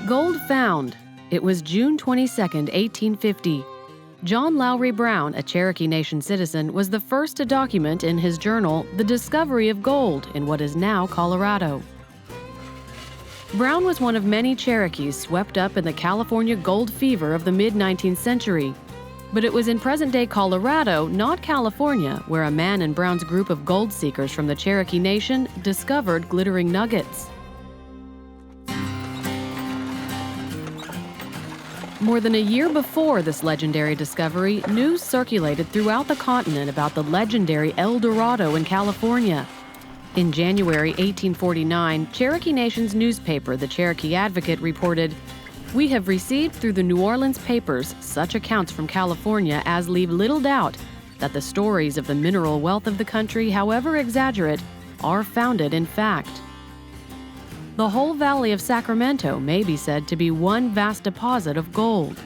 Gold found. It was June 22, 1850. John Lowery Brown, a Cherokee Nation citizen, was the first to document in his journal the discovery of gold in what is now Colorado. Brown was one of many Cherokees swept up in the California gold fever of the mid-19th century. But it was in present-day Colorado, not California, where a man in Brown's group of gold seekers from the Cherokee Nation discovered glittering nuggets. More than a year before this legendary discovery, news circulated throughout the continent about the legendary El Dorado in California. In January 1849, Cherokee Nation's newspaper, the Cherokee Advocate, reported, "We have received through the New Orleans papers such accounts from California as leave little doubt that the stories of the mineral wealth of the country, however exaggerate, are founded in fact." The whole valley of Sacramento may be said to be one vast deposit of gold.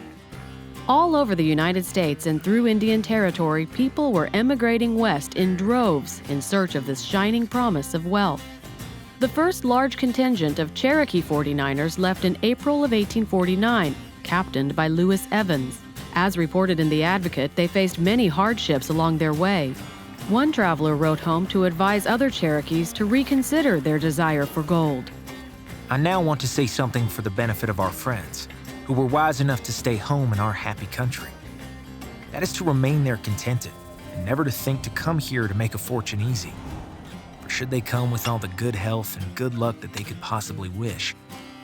All over the United States and through Indian Territory, people were emigrating west in droves in search of this shining promise of wealth. The first large contingent of Cherokee 49ers left in April of 1849, captained by Lewis Evans. As reported in The Advocate, they faced many hardships along their way. One traveler wrote home to advise other Cherokees to reconsider their desire for gold. "I now want to say something for the benefit of our friends, who were wise enough to stay home in our happy country. That is to remain there contented, and never to think to come here to make a fortune easy. For should they come with all the good health and good luck that they could possibly wish,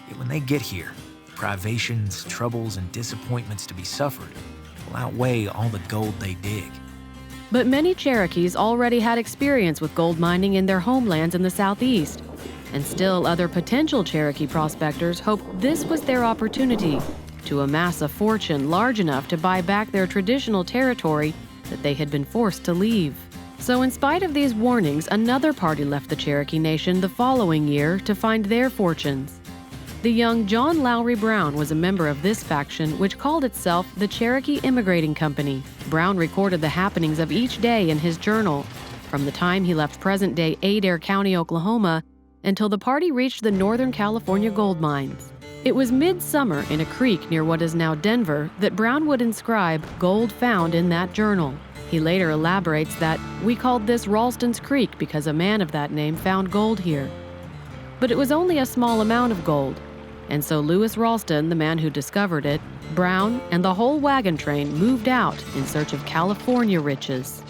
yet when they get here, the privations, troubles, and disappointments to be suffered will outweigh all the gold they dig." But many Cherokees already had experience with gold mining in their homelands in the southeast. And still other potential Cherokee prospectors hoped this was their opportunity to amass a fortune large enough to buy back their traditional territory that they had been forced to leave. So in spite of these warnings, another party left the Cherokee Nation the following year to find their fortunes. The young John Lowery Brown was a member of this faction, which called itself the Cherokee Immigrating Company. Brown recorded the happenings of each day in his journal, from the time he left present-day Adair County, Oklahoma, until the party reached the Northern California gold mines. It was midsummer in a creek near what is now Denver that Brown would inscribe "Gold found" in that journal. He later elaborates that, "We called this Ralston's Creek because a man of that name found gold here." But it was only a small amount of gold, and so Lewis Ralston, the man who discovered it, Brown, and the whole wagon train moved out in search of California riches.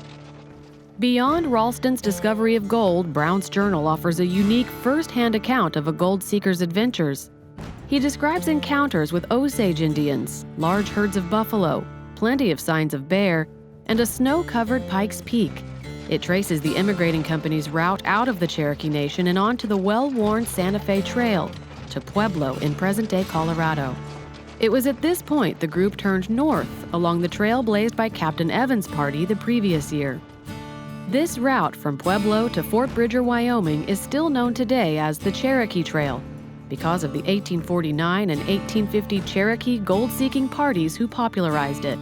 Beyond Ralston's discovery of gold, Brown's journal offers a unique first-hand account of a gold seeker's adventures. He describes encounters with Osage Indians, large herds of buffalo, plenty of signs of bear, and a snow-covered Pikes Peak. It traces the immigrating company's route out of the Cherokee Nation and onto the well-worn Santa Fe Trail to Pueblo in present-day Colorado. It was at this point the group turned north along the trail blazed by Captain Evans' party the previous year. This route from Pueblo to Fort Bridger, Wyoming is still known today as the Cherokee Trail because of the 1849 and 1850 Cherokee gold-seeking parties who popularized it.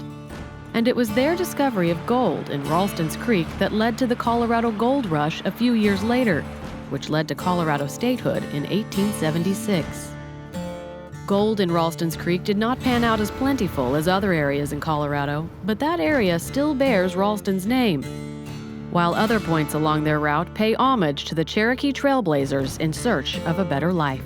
And it was their discovery of gold in Ralston's Creek that led to the Colorado Gold Rush a few years later, which led to Colorado statehood in 1876. Gold in Ralston's Creek did not pan out as plentiful as other areas in Colorado, but that area still bears Ralston's name, while other points along their route pay homage to the Cherokee trailblazers in search of a better life.